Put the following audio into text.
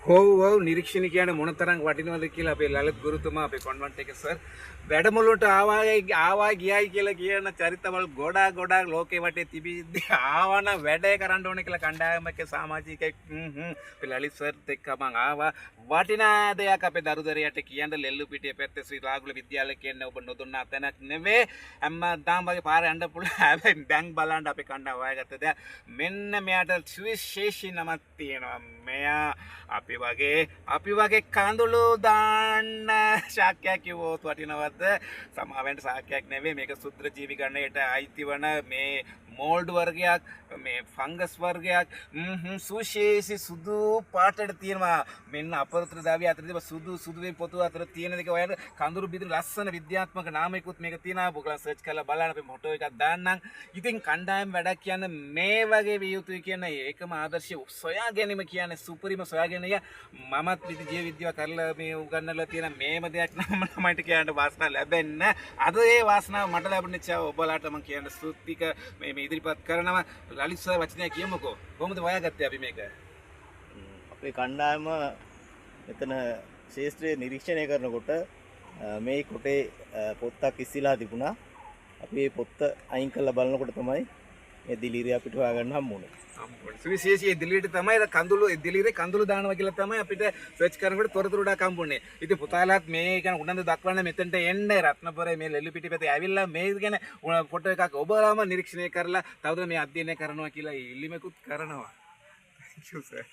ඔව් නිරීක්ෂණ කියන්නේ මොන තරම් වටිනවද කියලා අපේ ලලිත් ගුරුතුමා අපේ කොන්වන්ට් එකේ සර් වැඩමුළුවට ආවා ගියයි කියලා කියන චරිතවල ගොඩාක් ලෝකේ වටේ තිබිද්දී ආවන වැඩේ කරන්න ඕනේ කියලා කණ්ඩායමක සමාජිකයෙක් අපේ ලලිත් සර්ත් එක්ක මං ආවා වටිනා දෙයක් අපේ දරුදරයට කියන්න ලෙල්ලු පිටියේ පැත්තේ ශ්‍රී රාගුල විද්‍යාලය කියන්නේ ඔබ නොදුන්නා තැනක් නෙවෙයි හැමදාම වගේ පාරේ යන්න පුළුවන් හැබැයි දැන් බලන්න අපේ කණ්ඩායම වයගත්ත දෙයක් මෙන්න මෙයාට සුවිශේෂී නමක් තියෙනවා මෙයා අපි වගේ කඳුළු දාන්න ශාක්‍යයක් කිව්වොත් වටිනවද සමාවෙන්ට ශාක්‍යයක් නෙවෙයි මේක සුත්‍ර ජීවි ගණයට අයිති වන මේ මෝල්ඩ් වර්ගයක් මේ ෆංගස් වර්ගයක් සුශේෂී සුදු පාටට තියෙනවා මෙන්න අපරතර දාවිය අතර තිබ්බ සුදුවේ පොතු අතර තියෙන දෙක ඔයාලට කඳුළු බිඳුරු ලස්සන විද්‍යාත්මක නාමයකුත් මේක තියෙනවා ඔයගොල්ලෝ සර්ච් කරලා බලන්න අපි ෆොටෝ එකක් දාන්නම් ඉතින් කණ්ඩායම් වැඩක් කියන්නේ මේ වගේ විය යුතුයි කියන ඒකම ආදර්ශය සොයා ගැනීම කියන්නේ සුපරිම සොයා ගැනීම මමත් ජීව විද්‍යාව කරලා මේ උගන්වලා තියෙන මේම දෙයක් නම් මට කියන්න වාසනාව ලැබෙන්නේ අද ඒ වාසනාව මට ලැබුණ නිසා ඔබලාට මම කියන්න ස්තුතික මේ ඉදිරිපත් කරනවා ලලිත් සර් වචනය කියමුකෝ කොහොමද හොයාගත්තේ අපි මේක අපේ කණ්ඩායම මෙතන ශාස්ත්‍රීය නිරීක්ෂණය කරනකොට මේ කොටේ පොත්තක් ඉස්සිලා තිබුණා අපි මේ පොත්ත අයින් කරලා බලනකොට තමයි මේ දිලීරිය අපිට හොයාගන්න හම්බුනේ සුවිශේෂී දිලීරියට තමයි කඳුළු දිලීරියේ කඳුළු දානවා කියලා තමයි අපිට සර්ච් කරනකොට තොරතුරු ඩක් හම්බුනේ. ඉතින් පුතාලාත් මේ ගැන උනන්දු දක්වන්න මෙතෙන්ට එන්න රත්නපුරේ මේ ලෙල්ලු පිටිපතේ ඇවිල්ලා මේ ගැන ෆොටෝ එකක් ඔබලාම නිරීක්ෂණය කරලා තවද මේ අධ්‍යයනය කරනවා කියලා ඉල්ලීමකුත් කරනවා. Thank you sir.